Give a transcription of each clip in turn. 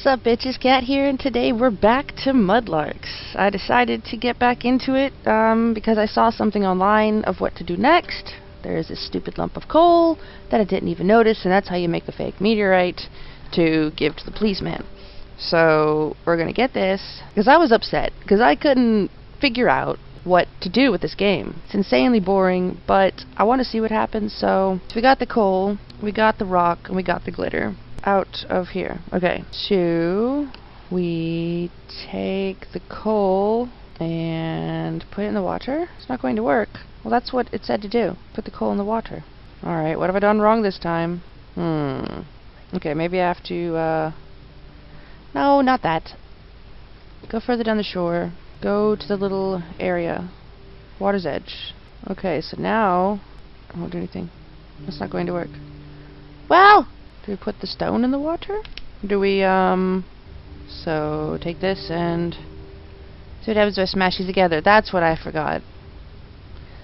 What's up, bitches? Cat here, and today we're back to Mudlarks. I decided to get back into it because I saw something online of what to do next. There's this stupid lump of coal that I didn't even notice, and that's how you make the fake meteorite to give to the policeman. So we're gonna get this because I was upset because I couldn't figure out what to do with this game. It's insanely boring, but I want to see what happens. So we got the coal, we got the rock, and we got the glitter out of here. Okay, so we take the coal and put it in the water. It's not going to work. Well, that's what it said to do. Put the coal in the water. Alright, what have I done wrong this time? Okay, maybe I have to, no, not that. Go further down the shore. Go to the little area. Water's edge. Okay, so now I won't do anything. That's not going to work. Well, do we put the stone in the water? Do we, so take this and see what happens if I smash these together. That's what I forgot.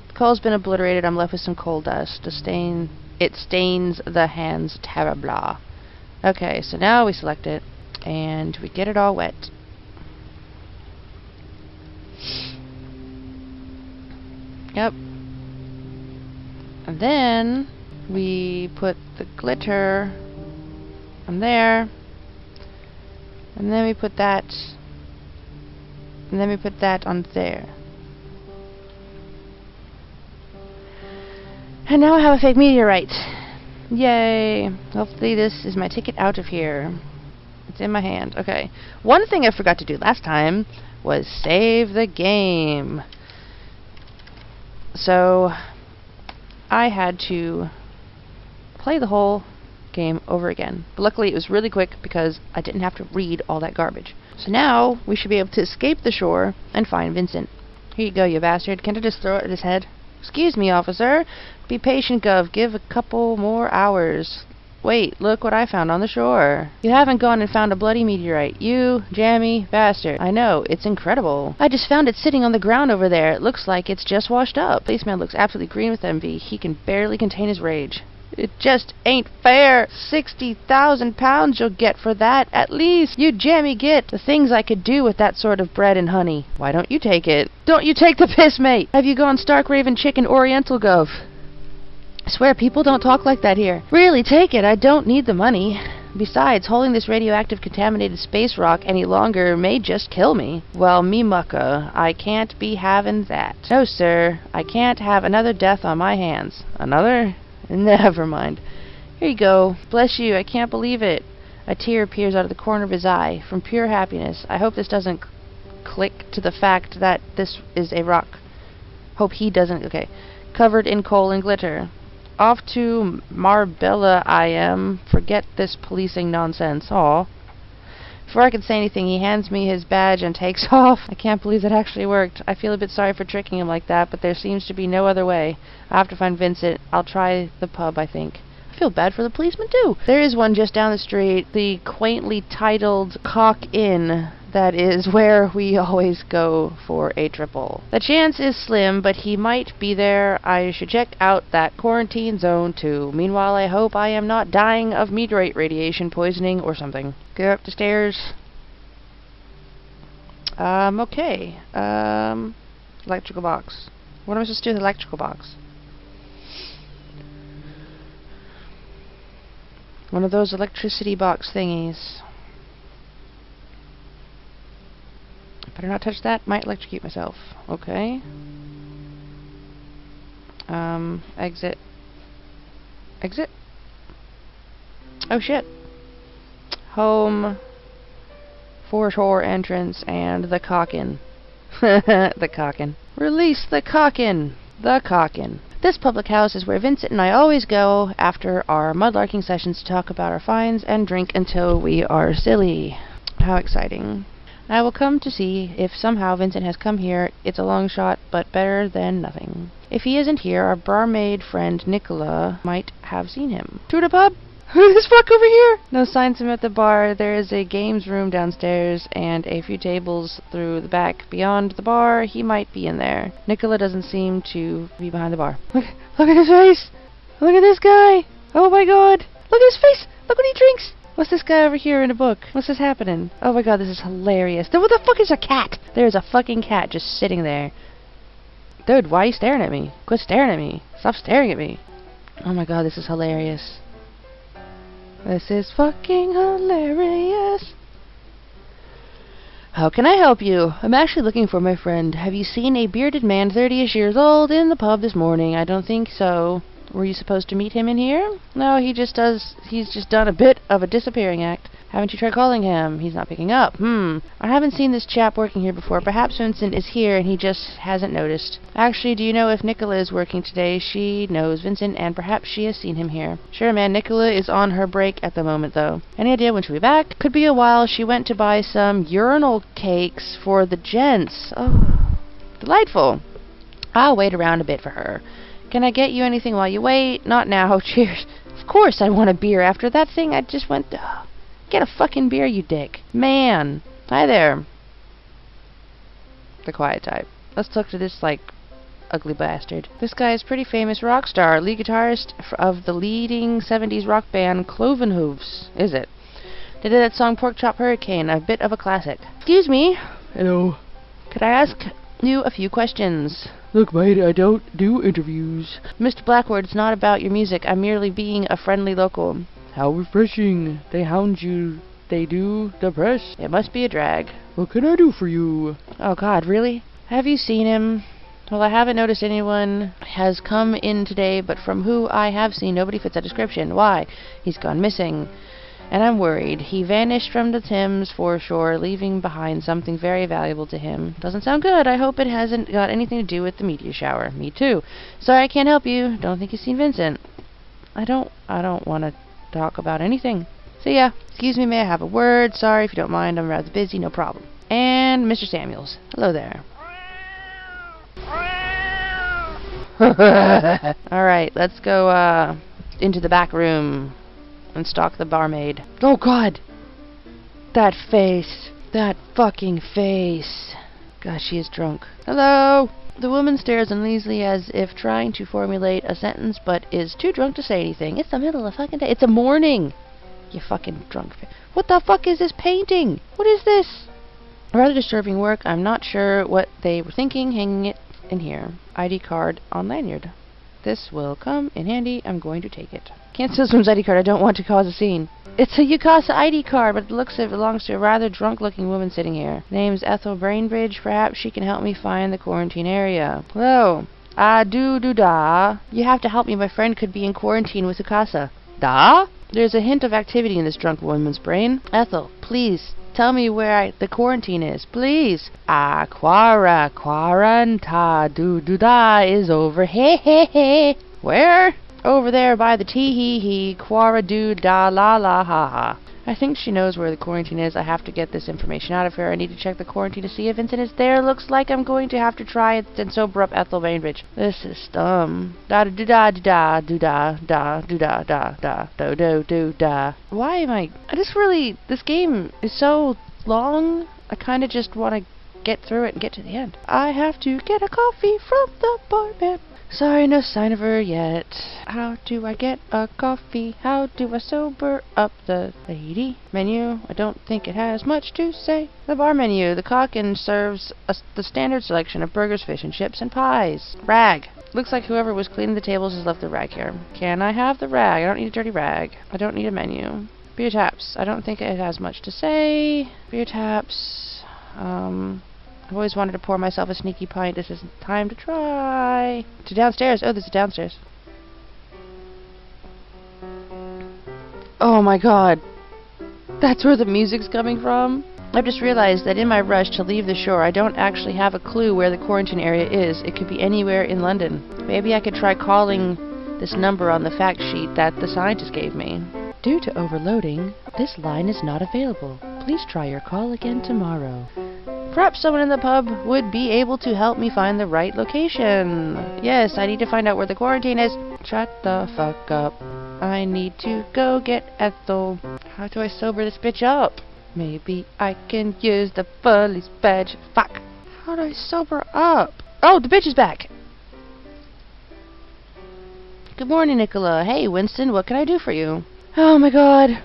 The coal's been obliterated. I'm left with some coal dust. It stains the hands terrible. Okay, so now we select it and we get it all wet. Yep. And then we put the glitter on there. And then we put that. And then we put that on there. And now I have a fake meteorite. Yay. Hopefully this is my ticket out of here. It's in my hand. Okay. One thing I forgot to do last time was save the game. So I had to play the whole game over again. But luckily it was really quick because I didn't have to read all that garbage. So now we should be able to escape the shore and find Vincent. Here you go, you bastard. Can't I just throw it at his head? Excuse me, officer. Be patient, Gov. Give a couple more hours. Wait, look what I found on the shore. You haven't gone and found a bloody meteorite. You jammy bastard. I know, it's incredible. I just found it sitting on the ground over there. It looks like it's just washed up. Policeman looks absolutely green with envy. He can barely contain his rage. It just ain't fair. 60,000 pounds you'll get for that, at least. You jammy git. The things I could do with that sort of bread and honey. Why don't you take it? Don't you take the piss, mate. Have you gone stark raving chicken oriental, Gov? I swear people don't talk like that here. Really, take it. I don't need the money. Besides, holding this radioactive contaminated space rock any longer may just kill me. Well, me mucka, I can't be having that. No, sir. I can't have another death on my hands. Another? Never mind. Here you go. Bless you. I can't believe it. A tear appears out of the corner of his eye. From pure happiness. I hope this doesn't click to the fact that this is a rock. Hope he doesn't. Okay. Covered in coal and glitter. Off to Marbella I am. Forget this policing nonsense. Aw. Before I can say anything, he hands me his badge and takes off. I can't believe that actually worked. I feel a bit sorry for tricking him like that, but there seems to be no other way. I have to find Vincent. I'll try the pub, I think. I feel bad for the policeman, too. There is one just down the street, the quaintly titled Cock Inn. That is where we always go for a triple. The chance is slim, but he might be there. I should check out that quarantine zone, too. Meanwhile, I hope I am not dying of meteorite radiation poisoning or something. Go up the stairs. Okay. Electrical box. What am I supposed to do with the electrical box? One of those electricity box thingies. Better not touch that. Might electrocute myself. Okay. Exit. Exit? Oh shit. Home. Foreshore entrance and the cockin. The cockin. Release the cockin. The cockin. This public house is where Vincent and I always go after our mudlarking sessions to talk about our finds and drink until we are silly. How exciting. I will come to see if somehow Vincent has come here. It's a long shot, but better than nothing. If he isn't here, our barmaid friend Nicola might have seen him. To the pub? Who this fuck over here? No signs of him at the bar. There is a games room downstairs and a few tables through the back. Beyond the bar, he might be in there. Nicola doesn't seem to be behind the bar. Look at his face! Look at this guy! Oh my god! Look at his face! Look what he drinks! What's this guy over here in a book? What's this happening? Oh my god, this is hilarious. What the fuck is a cat? There's a fucking cat just sitting there. Dude, why are you staring at me? Quit staring at me. Stop staring at me. Oh my god, this is hilarious. This is fucking hilarious. How can I help you? I'm actually looking for my friend. Have you seen a bearded man 30-ish years old in the pub this morning? I don't think so. Were you supposed to meet him in here? No, he's just done a bit of a disappearing act. Haven't you tried calling him? He's not picking up. I haven't seen this chap working here before. Perhaps Vincent is here and he just hasn't noticed. Actually, do you know if Nicola is working today? She knows Vincent and perhaps she has seen him here. Sure, man. Nicola is on her break at the moment, though. Any idea when she'll be back? Could be a while. She went to buy some urinal cakes for the gents. Oh, delightful. I'll wait around a bit for her. Can I get you anything while you wait? Not now. Cheers. Of course I want a beer after that thing I just went... Get a fucking beer, you dick. Man. Hi there. The quiet type. Let's talk to this, like, ugly bastard. This guy is a pretty famous rock star, lead guitarist of the leading 70s rock band Cloven Hooves. Is it? They did that song Pork Chop Hurricane, a bit of a classic. Excuse me. Hello. Could I ask you a few questions? Look, mate, I don't do interviews. Mr. Blackwood, it's not about your music. I'm merely being a friendly local. How refreshing. They hound you. They do the press. It must be a drag. What can I do for you? Oh god, really? Have you seen him? Well, I haven't noticed anyone has come in today, but from who I have seen, nobody fits that description. Why? He's gone missing. And I'm worried. He vanished from the Thames foreshore, leaving behind something very valuable to him. Doesn't sound good. I hope it hasn't got anything to do with the meteor shower. Me too. Sorry I can't help you. Don't think you've seen Vincent. I don't want to talk about anything. See ya. Excuse me, may I have a word? Sorry if you don't mind, I'm rather busy, no problem. And Mr. Samuels. Hello there. Alright, let's go into the back room and stalk the barmaid. Oh god! That face. That fucking face. Gosh, she is drunk. Hello! The woman stares uneasily as if trying to formulate a sentence, but is too drunk to say anything. It's the middle of the fucking day. It's a morning! You fucking drunk. What the fuck is this painting? What is this? Rather disturbing work. I'm not sure what they were thinking hanging it in here. ID card on lanyard. This will come in handy. I'm going to take it. Can't steal someone's ID card. I don't want to cause a scene. It's a Yukasa ID card, but it looks like it belongs to a rather drunk-looking woman sitting here. Name's Ethel Brainbridge. Perhaps she can help me find the quarantine area. Hello. Da. You have to help me. My friend could be in quarantine with Yukasa. Da? There's a hint of activity in this drunk woman's brain. Ethel, please, tell me where the quarantine is. Please. Quaranta da is over. Hey. Where? Over there by the tee-hee-hee, quara-do-da-la-la-ha-ha. I think she knows where the quarantine is. I have to get this information out of her. I need to check the quarantine to see if Vincent is there. Looks like I'm going to have to try it and sober up Ethel Bainbridge. This is dumb. Da-da-da-da-da-da-da-da-da-da-do-do-do-da. Why am I... This game is so long. I kind of just want to get through it and get to the end. I have to get a coffee from the barman. Sorry, no sign of her yet. How do I get a coffee? How do I sober up the lady? Menu? I don't think it has much to say. The bar menu. The cock-in serves the standard selection of burgers, fish and chips, and pies. Rag. Looks like whoever was cleaning the tables has left the rag here. Can I have the rag? I don't need a dirty rag. I don't need a menu. Beer taps. I don't think it has much to say. Beer taps. I've always wanted to pour myself a sneaky pint. This isn't time to try. To downstairs. Oh, there's a downstairs. Oh my god. That's where the music's coming from? I've just realized that in my rush to leave the shore, I don't actually have a clue where the quarantine area is. It could be anywhere in London. Maybe I could try calling this number on the fact sheet that the scientist gave me. Due to overloading, this line is not available. Please try your call again tomorrow. Perhaps someone in the pub would be able to help me find the right location. Yes, I need to find out where the quarantine is. Shut the fuck up. I need to go get Ethel. How do I sober this bitch up? Maybe I can use the police badge. Fuck. How do I sober up? Oh, the bitch is back. Good morning, Nicola. Hey, Winston, what can I do for you? Oh my god.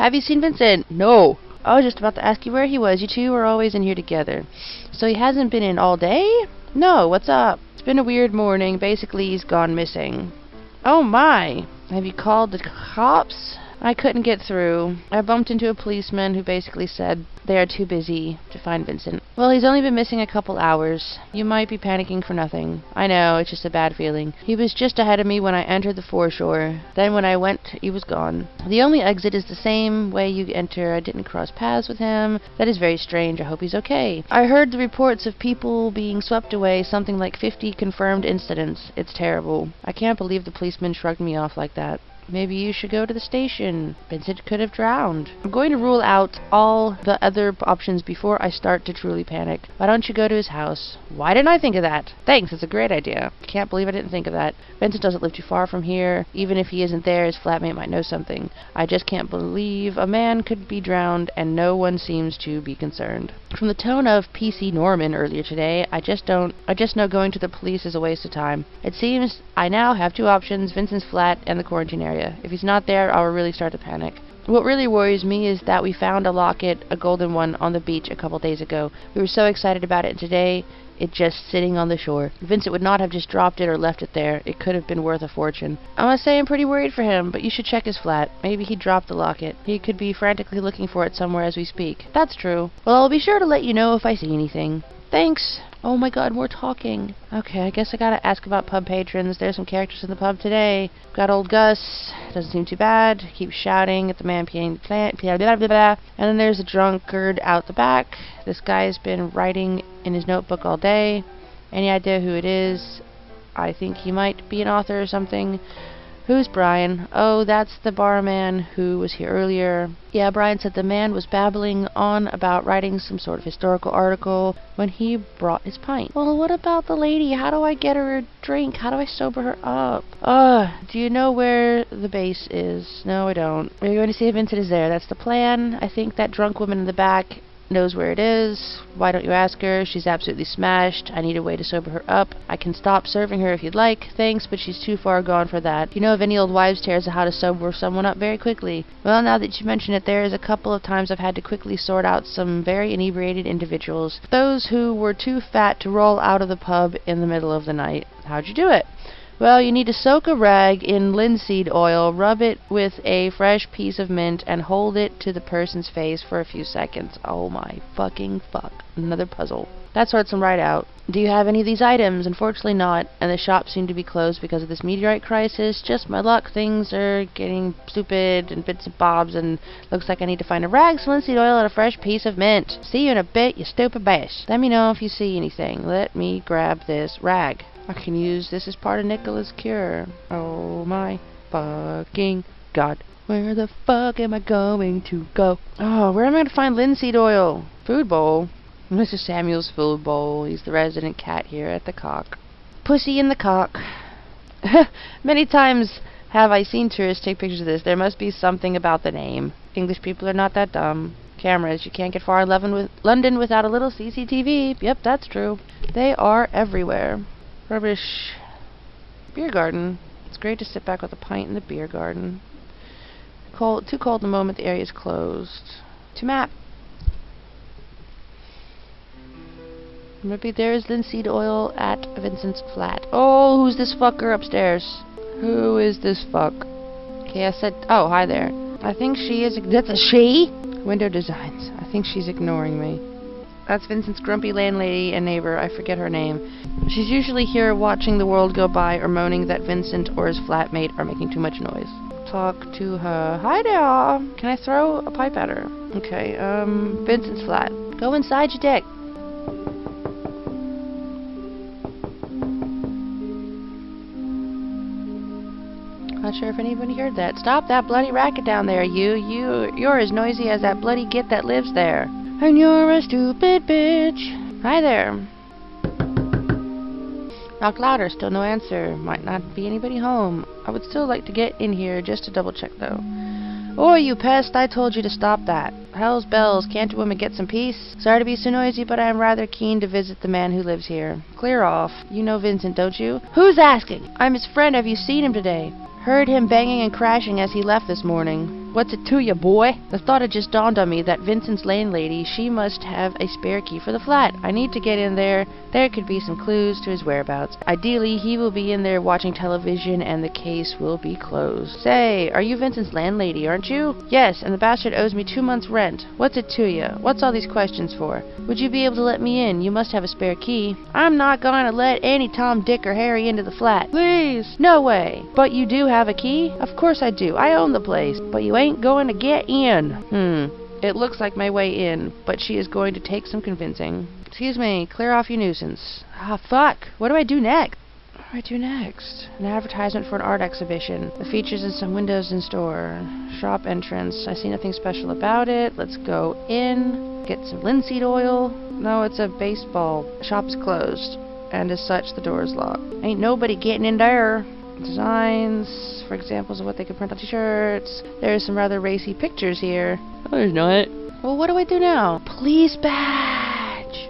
Have you seen Vincent? No. I was just about to ask you where he was. You two are always in here together. So he hasn't been in all day? No, what's up? It's been a weird morning. Basically, he's gone missing. Oh my. Have you called the cops? I couldn't get through. I bumped into a policeman who basically said they are too busy to find Vincent. Well, he's only been missing a couple hours. You might be panicking for nothing. I know, it's just a bad feeling. He was just ahead of me when I entered the foreshore. Then when I went, he was gone. The only exit is the same way you enter. I didn't cross paths with him. That is very strange. I hope he's okay. I heard the reports of people being swept away, something like 50 confirmed incidents. It's terrible. I can't believe the policeman shrugged me off like that. Maybe you should go to the station. Vincent could have drowned. I'm going to rule out all the other options before I start to truly panic. Why don't you go to his house? Why didn't I think of that? Thanks, it's a great idea. Can't believe I didn't think of that. Vincent doesn't live too far from here. Even if he isn't there, his flatmate might know something. I just can't believe a man could be drowned and no one seems to be concerned. From the tone of PC Norman earlier today, I just know going to the police is a waste of time. It seems I now have two options, Vincent's flat and the quarantine area. If he's not there, I'll really start to panic. What really worries me is that we found a locket, a golden one, on the beach a couple days ago. We were so excited about it, and today, it's just sitting on the shore. Vincent would not have just dropped it or left it there. It could have been worth a fortune. I must say I'm pretty worried for him, but you should check his flat. Maybe he dropped the locket. He could be frantically looking for it somewhere as we speak. That's true. Well, I'll be sure to let you know if I see anything. Thanks. Oh my god, we're talking. Okay, I guess I gotta ask about pub patrons. There's some characters in the pub today. Got old Gus. Doesn't seem too bad. Keeps shouting at the man peeing the plant. Blah, blah, blah, blah. And then there's a drunkard out the back. This guy's been writing in his notebook all day. Any idea who it is? I think he might be an author or something. Who's Brian? Oh, that's the barman who was here earlier. Yeah, Brian said the man was babbling on about writing some sort of historical article when he brought his pint. Well, what about the lady? How do I get her a drink? How do I sober her up? Do you know where the base is? No, I don't. We're going to see if Vincent is there. That's the plan. I think that drunk woman in the back knows where it is. Why don't you ask her? She's absolutely smashed. I need a way to sober her up. I can stop serving her if you'd like. Thanks, but she's too far gone for that. You know of any old wives' tales of how to sober someone up very quickly? Well, now that you mention it, there is a couple of times I've had to quickly sort out some very inebriated individuals. Those who were too fat to roll out of the pub in the middle of the night. How'd you do it? Well, you need to soak a rag in linseed oil, rub it with a fresh piece of mint, and hold it to the person's face for a few seconds. Oh my fucking fuck. Another puzzle. That sorts them right out. Do you have any of these items? Unfortunately not, and the shops seem to be closed because of this meteorite crisis. Just my luck, things are getting stupid and bits and bobs, and looks like I need to find a rag, some linseed oil, and a fresh piece of mint. See you in a bit, you stupid bash. Let me know if you see anything. Let me grab this rag. I can use this as part of Nicola's cure. Oh my fucking god. Where the fuck am I going to go? Oh, where am I going to find linseed oil? Food bowl. Mr. Samuel's food bowl. He's the resident cat here at the Cock. Pussy in the Cock. Many times have I seen tourists take pictures of this. There must be something about the name. English people are not that dumb. Cameras. You can't get far in London without a little CCTV. Yep, that's true. They are everywhere. Rubbish. Beer garden. It's great to sit back with a pint in the beer garden. Cold, too cold in the moment the area is closed. To map. Maybe there is linseed oil at Vincent's flat. Oh, who's this fucker upstairs? Who is this fuck? Okay, I said, oh, hi there. I think she is, that's a she? Window designs. I think she's ignoring me. That's Vincent's grumpy landlady and neighbor. I forget her name. She's usually here watching the world go by or moaning that Vincent or his flatmate are making too much noise. Talk to her. Hi there. Can I throw a pipe at her? Okay, Vincent's flat. Go inside your dick. Not sure if anybody heard that. Stop that bloody racket down there, you're as noisy as that bloody git that lives there. And you're a stupid bitch. Hi there. Knock louder, still no answer. Might not be anybody home. I would still like to get in here just to double check though. Oh, you pest, I told you to stop that. Hell's bells, can't a woman get some peace? Sorry to be so noisy, but I am rather keen to visit the man who lives here. Clear off. You know Vincent, don't you? Who's asking? I'm his friend, have you seen him today? Heard him banging and crashing as he left this morning. What's it to you, boy? The thought had just dawned on me that Vincent's landlady, she must have a spare key for the flat. I need to get in there. There could be some clues to his whereabouts. Ideally, he will be in there watching television and the case will be closed. Say, are you Vincent's landlady, aren't you? Yes, and the bastard owes me 2 months' rent. What's it to you? What's all these questions for? Would you be able to let me in? You must have a spare key. I'm not going to let any Tom, Dick, or Harry into the flat. Please. No way. But you do have a key? Of course I do. I own the place. But you ain't going to get in. It looks like my way in, but she is going to take some convincing. Excuse me, clear off your nuisance. Ah, fuck. What do I do next? What do I do next? An advertisement for an art exhibition. The features and some windows in store. Shop entrance. I see nothing special about it. Let's go in. Get some linseed oil. No, it's a baseball. Shop is closed. And as such, the door is locked. Ain't nobody getting in there. Designs for examples of what they could print on t-shirts. There's some rather racy pictures here. Oh, there's not. Well, what do I do now? Police badge!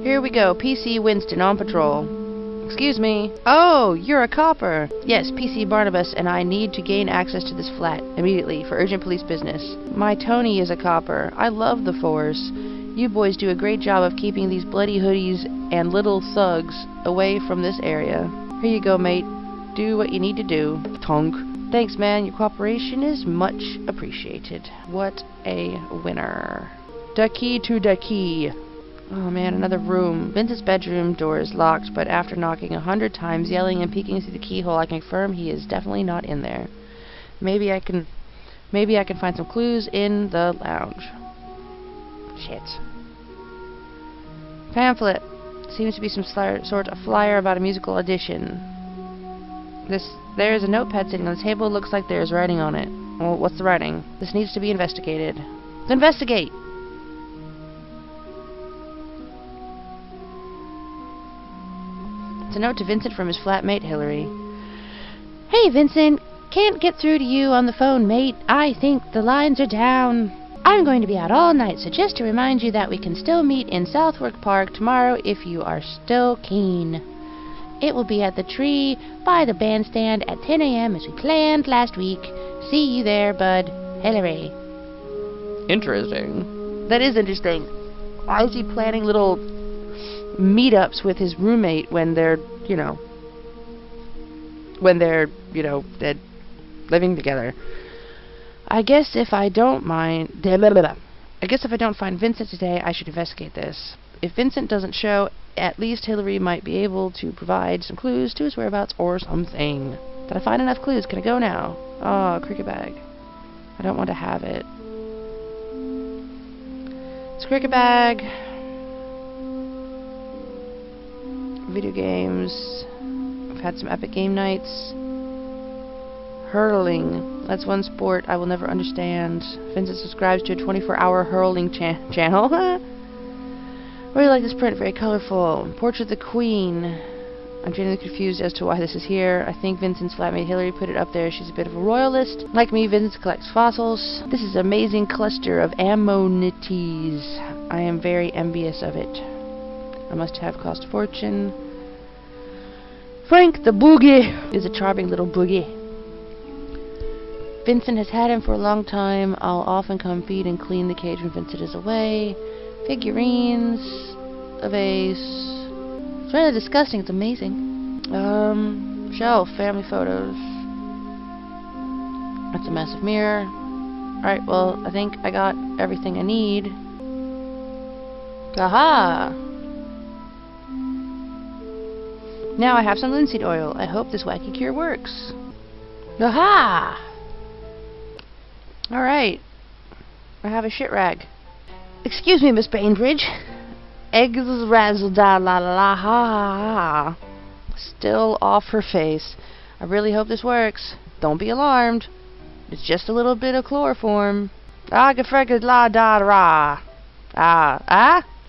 Here we go. PC Winston on patrol. Excuse me. Oh, you're a copper. Yes, PC Barnabas and I need to gain access to this flat immediately for urgent police business. My Tony is a copper. I love the force. You boys do a great job of keeping these bloody hoodies and little thugs away from this area. Here you go, mate. Do what you need to do. Tonk. Thanks, man. Your cooperation is much appreciated. What a winner. The key to the key. Oh, man, another room. Vincent's bedroom door is locked, but after knocking 100 times, yelling and peeking through the keyhole, I can confirm he is definitely not in there. Maybe I can find some clues in the lounge. Shit. Pamphlet. Seems to be some sort of flyer about a musical audition. There is a notepad sitting on the table. Looks like there is writing on it. Well, what's the writing? This needs to be investigated. Let's investigate! It's a note to Vincent from his flatmate, Hillary. Hey, Vincent! Can't get through to you on the phone, mate. I think the lines are down. I'm going to be out all night, so just to remind you that we can still meet in Southwark Park tomorrow if you are still keen. It will be at the tree by the bandstand at 10 a.m. as we planned last week. See you there, bud. Hillary. Interesting. That is interesting. Why is he planning little meetups with his roommate when they're living together? I guess if I don't find Vincent today, I should investigate this. If Vincent doesn't show, at least Hillary might be able to provide some clues to his whereabouts or something. Did I find enough clues? Can I go now? Oh, cricket bag. I don't want to have it. It's a cricket bag. Video games. I've had some epic game nights. Hurling. That's one sport I will never understand. Vincent subscribes to a 24-hour hurling channel. I really like this print. Very colorful. Portrait of the Queen. I'm genuinely confused as to why this is here. I think Vincent's flatmate Hillary put it up there. She's a bit of a royalist. Like me, Vincent collects fossils. This is an amazing cluster of ammonites. I am very envious of it. I must have cost a fortune. Frank the Boogie is a charming little boogie. Vincent has had him for a long time. I'll often come feed and clean the cage when Vincent is away. Figurines. A vase. It's really disgusting. It's amazing. Shelf. Family photos. That's a massive mirror. Alright, well, I think I got everything I need. Aha! Now I have some linseed oil. I hope this wacky cure works. Aha! Alright. I have a shit rag. Excuse me, Miss Bainbridge. Eggs razzle da la la la ha. Still off her face. I really hope this works. Don't be alarmed. It's just a little bit of chloroform. Agafrega la da ra.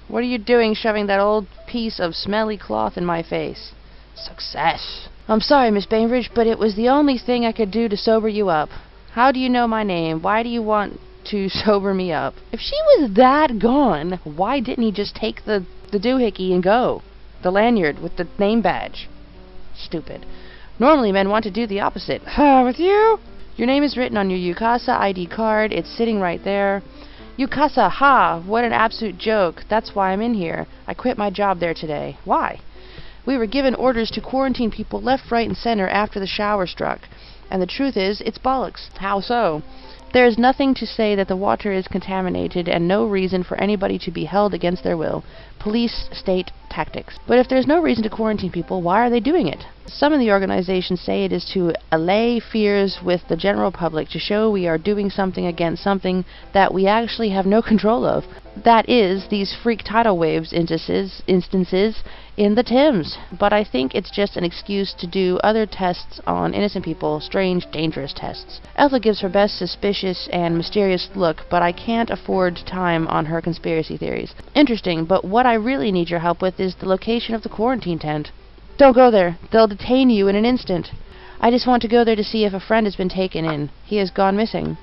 What are you doing shoving that old piece of smelly cloth in my face? Success. I'm sorry, Miss Bainbridge, but it was the only thing I could do to sober you up. How do you know my name? Why do you want to sober me up? If she was that gone, why didn't he just take the doohickey and go? The lanyard with the name badge. Stupid. Normally men want to do the opposite. With you? Your name is written on your Yukasa ID card. It's sitting right there. Yukasa, ha! What an absolute joke. That's why I'm in here. I quit my job there today. Why? We were given orders to quarantine people left, right, and center after the shower struck. And the truth is, it's bollocks. How so? There is nothing to say that the water is contaminated and no reason for anybody to be held against their will. Police state tactics. But if there's no reason to quarantine people, why are they doing it? Some in the organization say it is to allay fears with the general public, to show we are doing something against something that we actually have no control of. That is, these freak tidal waves instances in the Thames. But I think it's just an excuse to do other tests on innocent people, strange, dangerous tests. Ethel gives her best suspicious and mysterious look, but I can't afford time on her conspiracy theories. Interesting, but what I really need your help with is the location of the quarantine tent. Don't go there. They'll detain you in an instant. I just want to go there to see if a friend has been taken in. He has gone missing.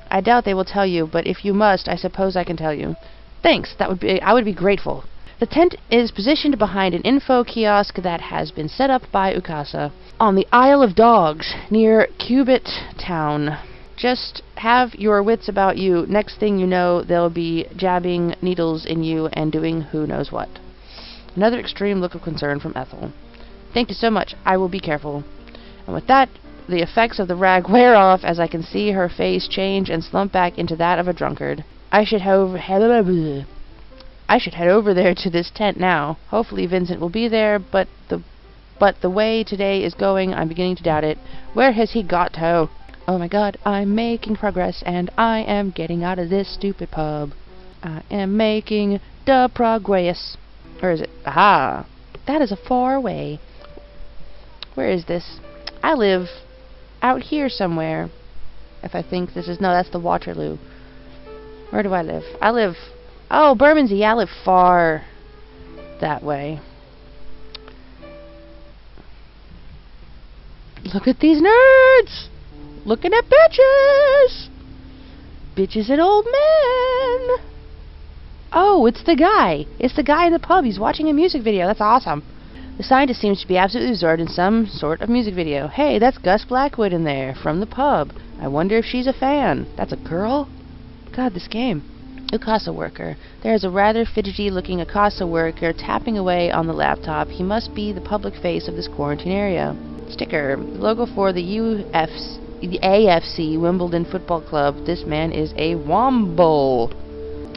I doubt they will tell you, but if you must, I suppose I can tell you. Thanks. I would be grateful. The tent is positioned behind an info kiosk that has been set up by Ukasa on the Isle of Dogs near Cubit Town. Just have your wits about you. Next thing you know, they'll be jabbing needles in you and doing who knows what. Another extreme look of concern from Ethel. Thank you so much. I will be careful. And with that, the effects of the rag wear off as I can see her face change and slump back into that of a drunkard. I should head over there to this tent now. Hopefully Vincent will be there, but the way today is going, I'm beginning to doubt it. Where has he got to? Oh my god, I'm making progress, and I am getting out of this stupid pub. I am making the progress. Where is it? Aha! That is a far way. Where is this? I live out here somewhere. If I think this is... No, that's the Waterloo. Where do I live? I live... Oh, Bermondsey. I live far that way. Look at these nerds! Looking at bitches! Bitches and old men! Oh, it's the guy. It's the guy in the pub. He's watching a music video. That's awesome. The scientist seems to be absolutely absorbed in some sort of music video. Hey, that's Gus Blackwood in there, from the pub. I wonder if she's a fan. That's a girl? God, this game. Ukasa worker. There is a rather fidgety-looking Ukasa worker tapping away on the laptop. He must be the public face of this quarantine area. Sticker. Logo for the AFC Wimbledon Football Club. This man is a womble.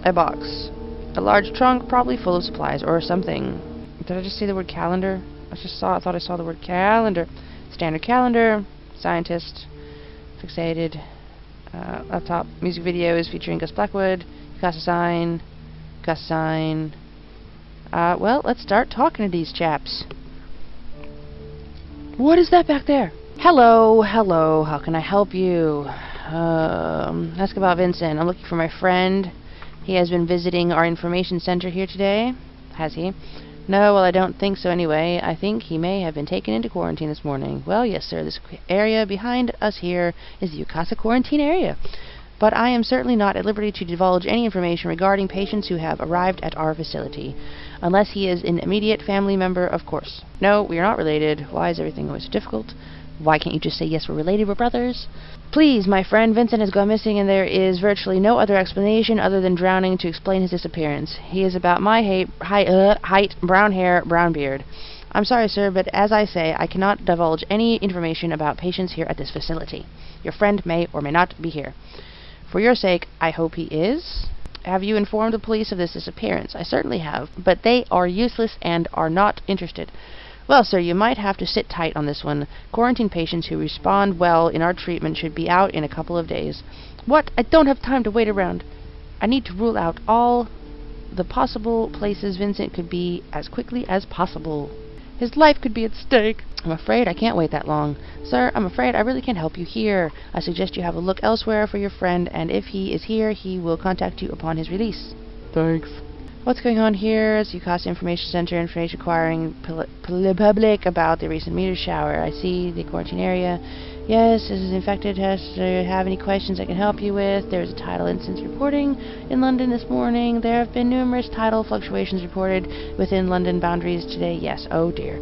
A box. A large trunk, probably full of supplies or something. Did I just see the word calendar? I thought I saw the word calendar. Standard calendar. Scientist. Fixated. Laptop. Music video is featuring Gus Blackwood. Gus sign. Gus sign. Well, let's start talking to these chaps. What is that back there? Hello, hello. How can I help you? Ask about Vincent. I'm looking for my friend. He has been visiting our information center here today. Has he? No, well, I don't think so anyway. I think he may have been taken into quarantine this morning. Well, yes, sir. This area behind us here is the Ukasa quarantine area. But I am certainly not at liberty to divulge any information regarding patients who have arrived at our facility. Unless he is an immediate family member, of course. No, we are not related. Why is everything always so difficult? Why can't you just say, yes, we're related, we're brothers? Please, my friend, Vincent has gone missing, and there is virtually no other explanation other than drowning to explain his disappearance. He is about my height, brown hair, brown beard. I'm sorry, sir, but as I say, I cannot divulge any information about patients here at this facility. Your friend may or may not be here. For your sake, I hope he is. Have you informed the police of this disappearance? I certainly have, but they are useless and are not interested. Well, sir, you might have to sit tight on this one. Quarantine patients who respond well in our treatment should be out in a couple of days. What? I don't have time to wait around. I need to rule out all the possible places Vincent could be as quickly as possible. His life could be at stake. I'm afraid I can't wait that long. Sir, I'm afraid I really can't help you here. I suggest you have a look elsewhere for your friend, and if he is here, he will contact you upon his release. Thanks. What's going on here? It's Ukasa Information Center, information acquiring public about the recent meteor shower. I see the quarantine area. Yes, this is infected. Do you have any questions I can help you with? There is a tidal instance reporting in London this morning. There have been numerous tidal fluctuations reported within London boundaries today. Yes. Oh dear.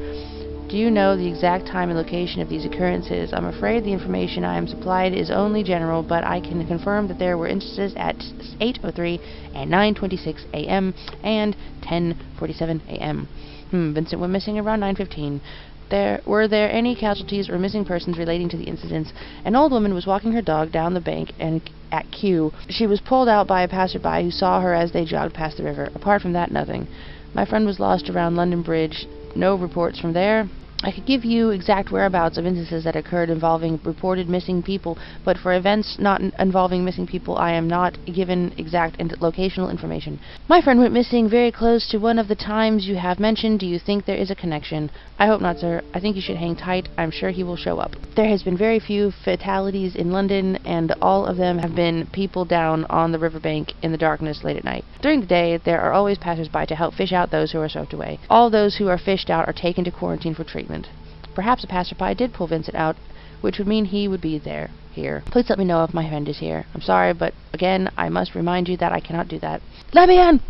Do you know the exact time and location of these occurrences? I'm afraid the information I am supplied is only general, but I can confirm that there were instances at 8:03 and 9:26 a.m. and 10:47 a.m. Vincent went missing around 9:15. Were there any casualties or missing persons relating to the incidents? An old woman was walking her dog down the bank and at Kew. She was pulled out by a passerby who saw her as they jogged past the river. Apart from that, nothing. My friend was lost around London Bridge. No reports from there. I could give you exact whereabouts of instances that occurred involving reported missing people, but for events not involving missing people, I am not given exact and locational information. My friend went missing very close to one of the times you have mentioned. Do you think there is a connection? I hope not, sir. I think you should hang tight. I'm sure he will show up. There has been very few fatalities in London, and all of them have been people down on the riverbank in the darkness late at night. During the day, there are always passers-by to help fish out those who are swept away. All those who are fished out are taken to quarantine for treatment. Perhaps a passerby did pull Vincent out, which would mean he would be here. Please let me know if my friend is here. I'm sorry, but again, I must remind you that I cannot do that. Let me in!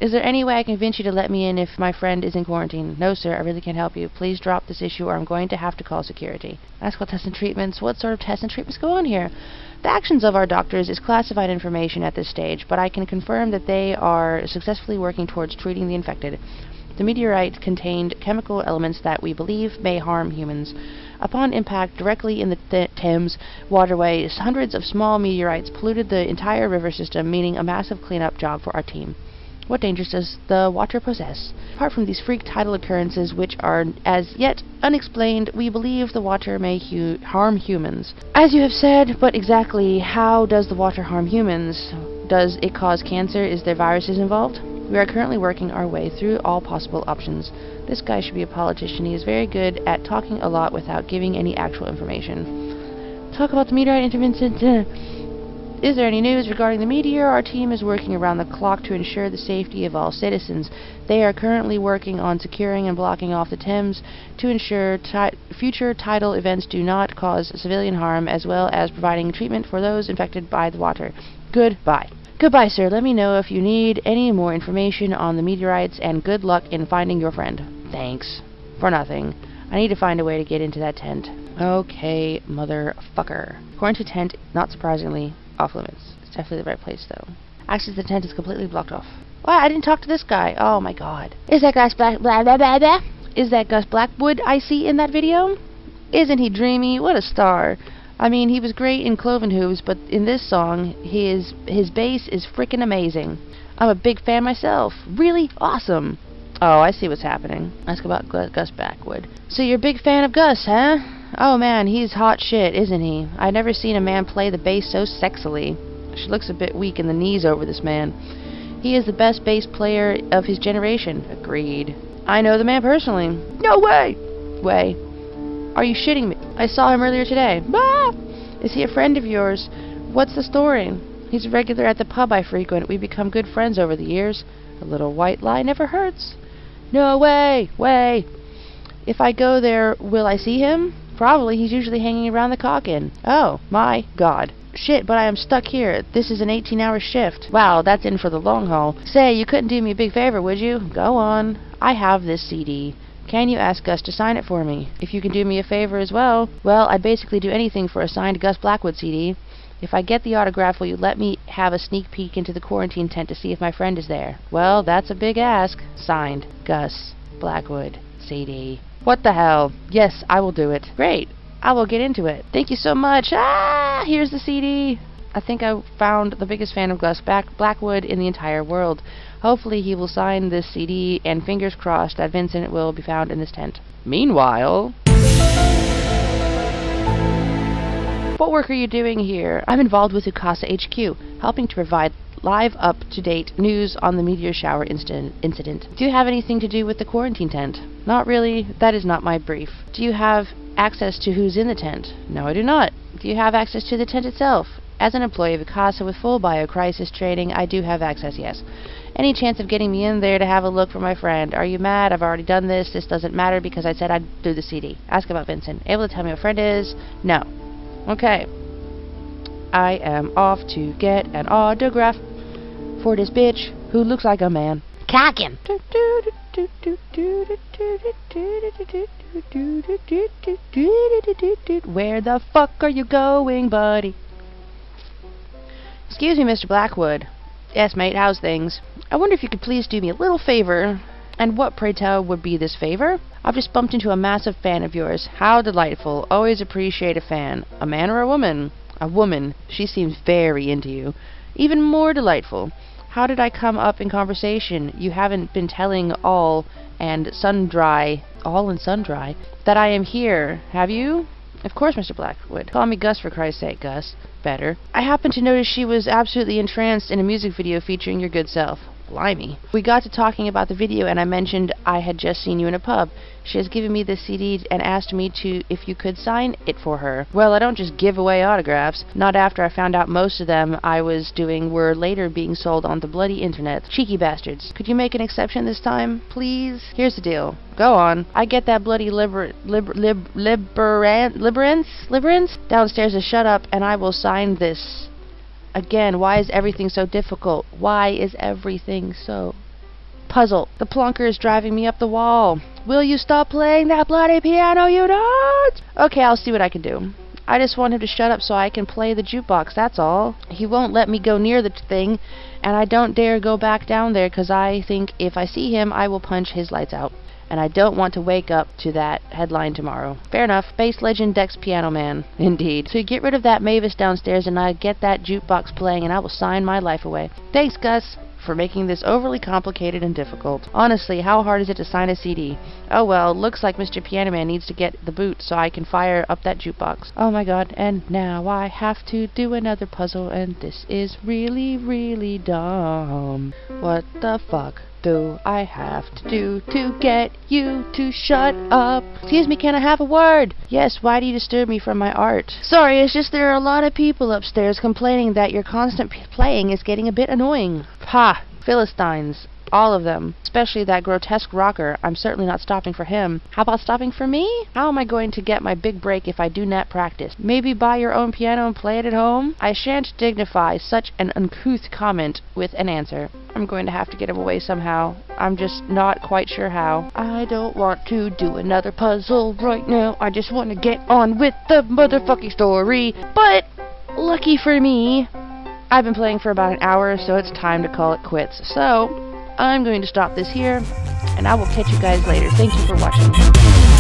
Is there any way I can convince you to let me in if my friend is in quarantine? No, sir, I really can't help you. Please drop this issue or I'm going to have to call security. Ask about tests and treatments. What sort of tests and treatments go on here? The actions of our doctors is classified information at this stage, but I can confirm that they are successfully working towards treating the infected. The meteorite contained chemical elements that we believe may harm humans. Upon impact directly in the Thames waterway, hundreds of small meteorites polluted the entire river system, meaning a massive cleanup job for our team. What dangers does the water possess? Apart from these freak tidal occurrences, which are as yet unexplained, we believe the water may harm humans. As you have said, but exactly how does the water harm humans? Does it cause cancer? Is there viruses involved? We are currently working our way through all possible options. This guy should be a politician. He is very good at talking a lot without giving any actual information. Talk about the meteorite intervention. Is there any news regarding the meteor? Our team is working around the clock to ensure the safety of all citizens. They are currently working on securing and blocking off the Thames to ensure future tidal events do not cause civilian harm, as well as providing treatment for those infected by the water. Goodbye. Goodbye, sir. Let me know if you need any more information on the meteorites, and good luck in finding your friend. Thanks. For nothing. I need to find a way to get into that tent. Okay, motherfucker. According to tent, not surprisingly, off limits. It's definitely the right place, though. Access to the tent is completely blocked off. What? I didn't talk to this guy. Oh my god. Is that Gus Is that Gus Blackwood I see in that video? Isn't he dreamy? What a star. I mean, he was great in Cloven Hooves, but in this song, his bass is freaking amazing. I'm a big fan myself. Really awesome. Oh, I see what's happening. Ask about Gus Blackwood. So you're a big fan of Gus, huh? Oh man, he's hot shit, isn't he? I've never seen a man play the bass so sexily. She looks a bit weak in the knees over this man. He is the best bass player of his generation. Agreed. I know the man personally. No way! Are you shitting me? I saw him earlier today. Ah! Is he a friend of yours? What's the story? He's a regular at the pub I frequent. We've become good friends over the years. A little white lie never hurts. No way! If I go there, will I see him? Probably. He's usually hanging around the Cock-Inn. Oh, my God. Shit, but I am stuck here. This is an 18-hour shift. Wow, that's in for the long haul. Say, you couldn't do me a big favor, would you? Go on. I have this CD. Can you ask Gus to sign it for me? If you can do me a favor as well. Well, I'd basically do anything for a signed Gus Blackwood CD. If I get the autograph, will you let me have a sneak peek into the quarantine tent to see if my friend is there? Well, that's a big ask. Signed, Gus Blackwood CD. What the hell? Yes, I will do it. Great. I will get into it. Thank you so much. Here's the CD. I think I found the biggest fan of Gus Blackwood in the entire world. Hopefully he will sign this CD, and fingers crossed that Vincent will be found in this tent. Meanwhile... What work are you doing here? I'm involved with Ukasa HQ, helping to provide live up-to-date news on the meteor shower incident. Do you have anything to do with the quarantine tent? Not really. That is not my brief. Do you have access to who's in the tent? No, I do not. Do you have access to the tent itself? As an employee of Ukasa with full biocrisis training, I do have access, yes. Any chance of getting me in there to have a look for my friend? Are you mad? I've already done this. This doesn't matter because I said I'd do the CD. Ask about Vincent. Able to tell me what friend is? No. Okay. I am off to get an autograph for this bitch who looks like a man. Cockin'! Where the fuck are you going, buddy? Excuse me, Mr. Blackwood. Yes, mate, how's things? I wonder if you could please do me a little favor. And what, pray tell, would be this favor? I've just bumped into a massive fan of yours. How delightful. Always appreciate a fan. A man or a woman? A woman. She seems very into you. Even more delightful. How did I come up in conversation? You haven't been telling all and sundry that I am here, have you? Of course, Mr. Blackwood. Call me Gus, for Christ's sake, Gus. Better. I happened to notice she was absolutely entranced in a music video featuring your good self. Blimey. We got to talking about the video and I mentioned I had just seen you in a pub. She has given me the CD and asked me to if you could sign it for her. Well, I don't just give away autographs. Not after I found out most of them I was doing were later being sold on the bloody internet. Cheeky bastards. Could you make an exception this time, please? Here's the deal. Go on. I get that bloody liberance downstairs to shut up and I will sign this. Again, why is everything so difficult? Why is everything so... Puzzle. The plonker is driving me up the wall. Will you stop playing that bloody piano, you don't? Okay, I'll see what I can do. I just want him to shut up so I can play the jukebox, that's all. He won't let me go near the thing, and I don't dare go back down there because I think if I see him, I will punch his lights out. And I don't want to wake up to that headline tomorrow. Fair enough. Bass legend Dex Piano Man. Indeed. So get rid of that Mavis downstairs and I'll get that jukebox playing and I will sign my life away. Thanks, Gus, for making this overly complicated and difficult. Honestly, how hard is it to sign a CD? Oh well, looks like Mr. Piano Man needs to get the boot so I can fire up that jukebox. Oh my god, and now I have to do another puzzle and this is really, really dumb. What the fuck do I have to do to get you to shut up? Excuse me, can I have a word? Yes, why do you disturb me from my art? Sorry, it's just there are a lot of people upstairs complaining that your constant playing is getting a bit annoying. Ha! Philistines. All of them. Especially that grotesque rocker. I'm certainly not stopping for him. How about stopping for me? How am I going to get my big break if I do not practice? Maybe buy your own piano and play it at home? I shan't dignify such an uncouth comment with an answer. I'm going to have to get him away somehow. I'm just not quite sure how. I don't want to do another puzzle right now. I just want to get on with the motherfucking story. But, lucky for me, I've been playing for about an hour, so it's time to call it quits. So, I'm going to stop this here, and I will catch you guys later. Thank you for watching.